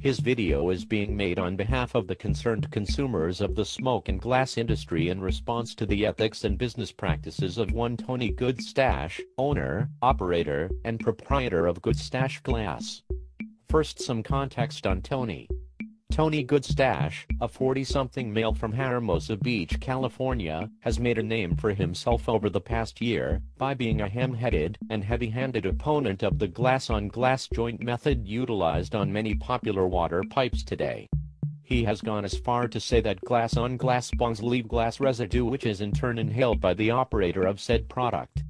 His video is being made on behalf of the concerned consumers of the smoke and glass industry in response to the ethics and business practices of one Tony Goodstash, owner, operator, and proprietor of Goodstash Glass. First, some context on Tony. Tony Goodstash, a 40-something male from Hermosa Beach, California, has made a name for himself over the past year by being a ham-headed and heavy-handed opponent of the glass-on-glass joint method utilized on many popular water pipes today. He has gone as far to say that glass-on-glass bongs leave glass residue, which is in turn inhaled by the operator of said product.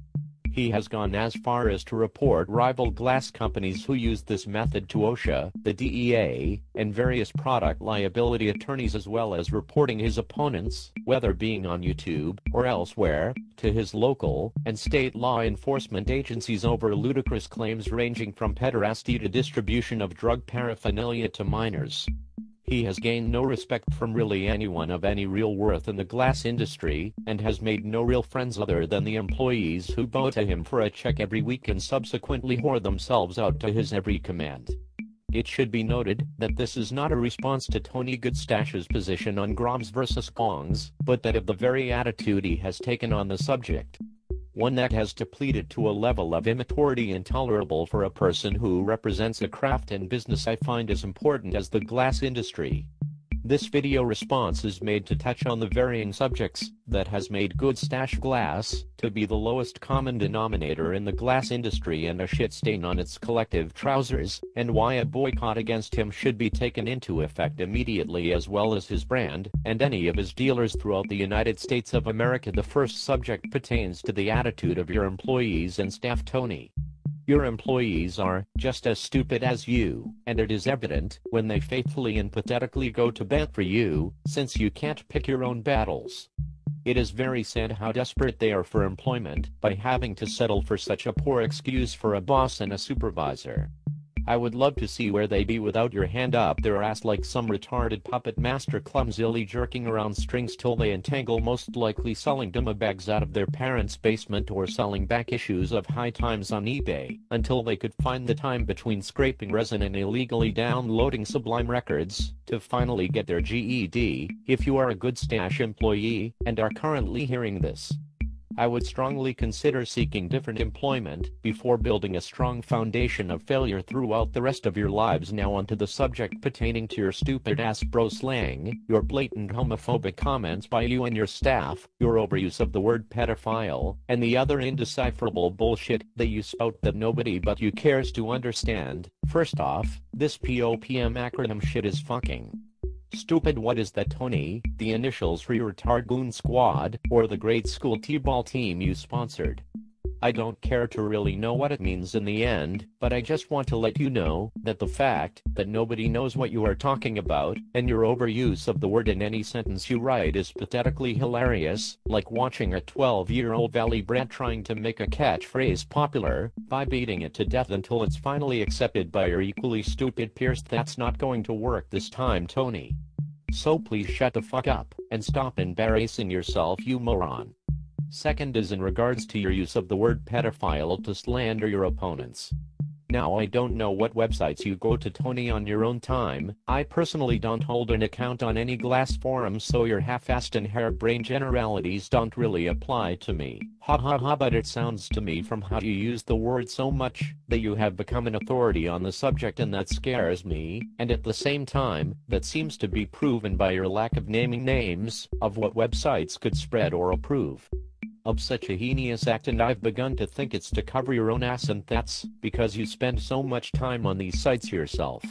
He has gone as far as to report rival glass companies who use this method to OSHA, the DEA, and various product liability attorneys, as well as reporting his opponents, whether being on YouTube or elsewhere, to his local and state law enforcement agencies over ludicrous claims ranging from pederasty to distribution of drug paraphernalia to minors. He has gained no respect from really anyone of any real worth in the glass industry, and has made no real friends other than the employees who bow to him for a check every week and subsequently whore themselves out to his every command. It should be noted that this is not a response to Tony Goodstash's position on Groms versus Gongs, but that of the very attitude he has taken on the subject. One that has depleted to a level of immaturity intolerable for a person who represents a craft and business I find as important as the glass industry. This video response is made to touch on the varying subjects that has made Goodstash Glass to be the lowest common denominator in the glass industry and a shit stain on its collective trousers, and why a boycott against him should be taken into effect immediately, as well as his brand and any of his dealers throughout the United States of America. The first subject pertains to the attitude of your employees and staff. Tony, your employees are just as stupid as you, and it is evident when they faithfully and pathetically go to bat for you, since you can't pick your own battles. It is very sad how desperate they are for employment by having to settle for such a poor excuse for a boss and a supervisor. I would love to see where they be without your hand up their ass like some retarded puppet master, clumsily jerking around strings till they entangle, most likely selling demo bags out of their parents' basement or selling back issues of High Times on eBay, until they could find the time between scraping resin and illegally downloading Sublime Records to finally get their GED. If you are a Goodstash employee and are currently hearing this, I would strongly consider seeking different employment before building a strong foundation of failure throughout the rest of your lives. Now onto the subject pertaining to your stupid ass bro slang, your blatant homophobic comments by you and your staff, your overuse of the word pedophile, and the other indecipherable bullshit that you spout that nobody but you cares to understand. First off, this POPM acronym shit is fucking stupid. What is that, Tony? The initials for your retard goon squad, or the grade school t-ball team you sponsored? I don't care to really know what it means in the end, but I just want to let you know that the fact that nobody knows what you are talking about, and your overuse of the word in any sentence you write, is pathetically hilarious, like watching a 12-year-old valley brat trying to make a catchphrase popular by beating it to death until it's finally accepted by your equally stupid peers. That's not going to work this time, Tony. So please shut the fuck up and stop embarrassing yourself, you moron. Second is in regards to your use of the word pedophile to slander your opponents. Now, I don't know what websites you go to, Tony, on your own time. I personally don't hold an account on any glass forum, so your half-assed and harebrained generalities don't really apply to me. Ha ha ha, but it sounds to me from how you use the word so much that you have become an authority on the subject, and that scares me, and at the same time, that seems to be proven by your lack of naming names of what websites could spread or approve of such a heinous act, and I've begun to think it's to cover your own ass, and that's because you spend so much time on these sites yourself.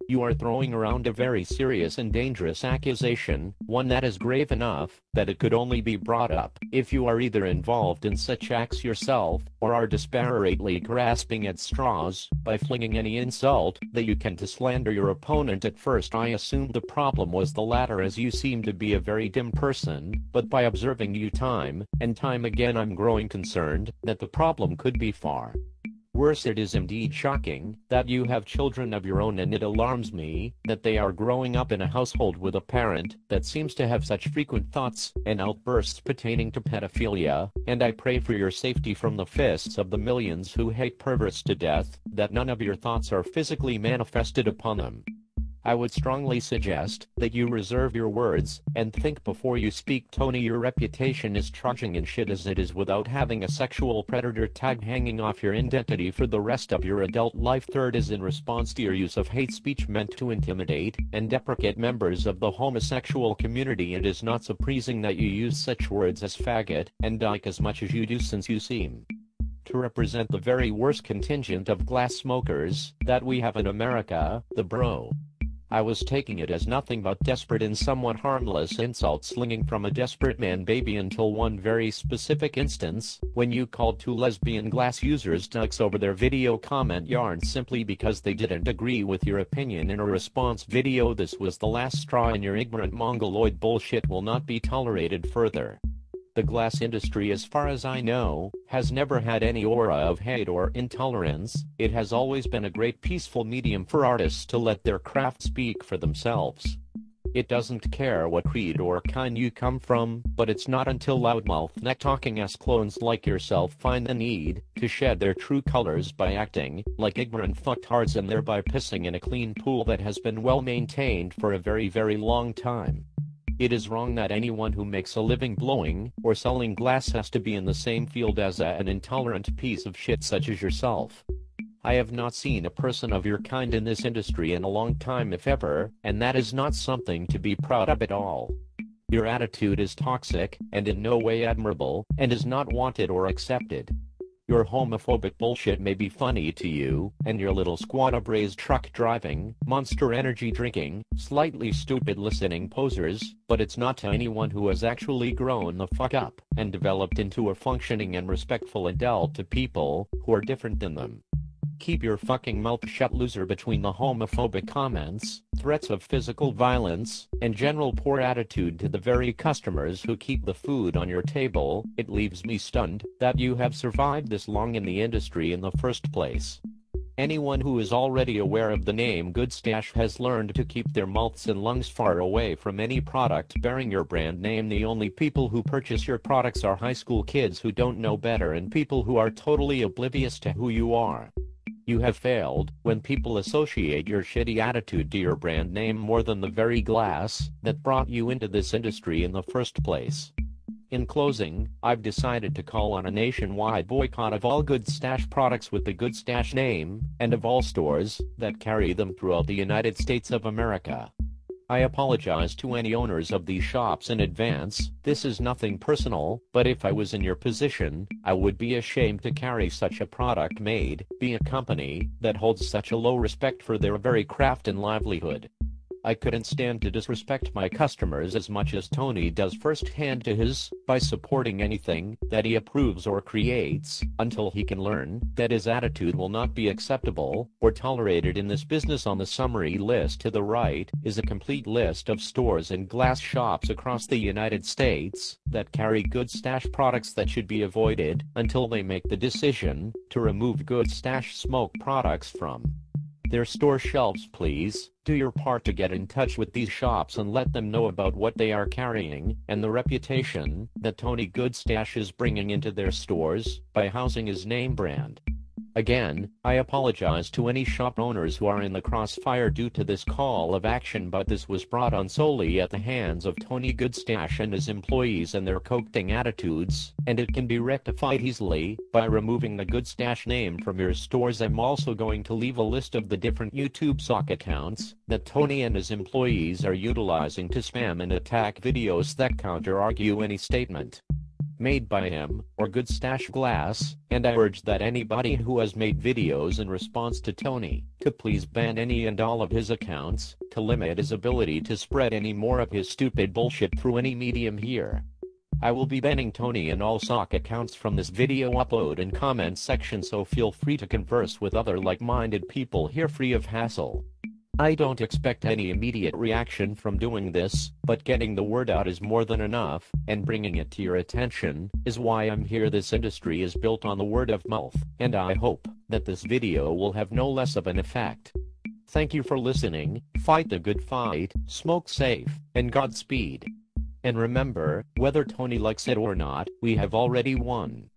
You are throwing around a very serious and dangerous accusation, one that is grave enough that it could only be brought up if you are either involved in such acts yourself, or are disparately grasping at straws by flinging any insult that you can to slander your opponent. At first I assumed the problem was the latter, as you seem to be a very dim person, but by observing you time and time again I'm growing concerned that the problem could be far worse. It is indeed shocking that you have children of your own, and it alarms me that they are growing up in a household with a parent that seems to have such frequent thoughts and outbursts pertaining to pedophilia, and I pray for your safety from the fists of the millions who hate perverts to death, that none of your thoughts are physically manifested upon them. I would strongly suggest that you reserve your words and think before you speak. Tony, your reputation is trudging in shit as it is without having a sexual predator tag hanging off your identity for the rest of your adult life. Third is in response to your use of hate speech meant to intimidate and deprecate members of the homosexual community. It is not surprising that you use such words as faggot and dyke as much as you do, since you seem to represent the very worst contingent of glass smokers that we have in America, the bro. I was taking it as nothing but desperate and somewhat harmless insult slinging from a desperate man baby until one very specific instance, when you called two lesbian glass users dykes over their video comment yarn simply because they didn't agree with your opinion in a response video. This was the last straw, and your ignorant mongoloid bullshit will not be tolerated further. The glass industry, as far as I know, has never had any aura of hate or intolerance. It has always been a great peaceful medium for artists to let their craft speak for themselves. It doesn't care what creed or kind you come from, but it's not until loudmouth neck-talking ass clones like yourself find the need to shed their true colors by acting like ignorant fucktards and thereby pissing in a clean pool that has been well maintained for a very, very long time. It is wrong that anyone who makes a living blowing or selling glass has to be in the same field as an intolerant piece of shit such as yourself. I have not seen a person of your kind in this industry in a long time, if ever, and that is not something to be proud of at all. Your attitude is toxic and in no way admirable, and is not wanted or accepted. Your homophobic bullshit may be funny to you and your little squad of raised truck driving, Monster Energy drinking, slightly stupid listening posers, but it's not to anyone who has actually grown the fuck up and developed into a functioning and respectful adult to people who are different than them. Keep your fucking mouth shut, loser. Between the homophobic comments, threats of physical violence, and general poor attitude to the very customers who keep the food on your table, it leaves me stunned that you have survived this long in the industry in the first place. Anyone who is already aware of the name Goodstash has learned to keep their mouths and lungs far away from any product bearing your brand name. The only people who purchase your products are high school kids who don't know better and people who are totally oblivious to who you are. You have failed when people associate your shitty attitude to your brand name more than the very glass that brought you into this industry in the first place. In closing, I've decided to call on a nationwide boycott of all Goodstash products with the Goodstash name, and of all stores that carry them throughout the United States of America. I apologize to any owners of these shops in advance. This is nothing personal, but if I was in your position, I would be ashamed to carry such a product made by a company that holds such a low respect for their very craft and livelihood. I couldn't stand to disrespect my customers as much as Tony does firsthand to his, by supporting anything that he approves or creates, until he can learn that his attitude will not be acceptable or tolerated in this business. On the summary list to the right is a complete list of stores and glass shops across the United States that carry Goodstash products that should be avoided until they make the decision to remove Goodstash smoke products from their store shelves. Please do your part to get in touch with these shops and let them know about what they are carrying and the reputation that Tony Goodstash is bringing into their stores by housing his name brand. Again, I apologize to any shop owners who are in the crossfire due to this call of action, but this was brought on solely at the hands of Tony Goodstash and his employees and their coaxing attitudes, and it can be rectified easily by removing the Goodstash name from your stores. I'm also going to leave a list of the different YouTube sock accounts that Tony and his employees are utilizing to spam and attack videos that counter-argue any statement made by him or Goodstash Glass, and I urge that anybody who has made videos in response to Tony to please ban any and all of his accounts to limit his ability to spread any more of his stupid bullshit through any medium here. I will be banning Tony and all sock accounts from this video upload and comment section, so feel free to converse with other like-minded people here free of hassle. I don't expect any immediate reaction from doing this, but getting the word out is more than enough, and bringing it to your attention is why I'm here. This industry is built on the word of mouth, and I hope that this video will have no less of an effect. Thank you for listening. Fight the good fight, smoke safe, and Godspeed. And remember, whether Tony likes it or not, we have already won.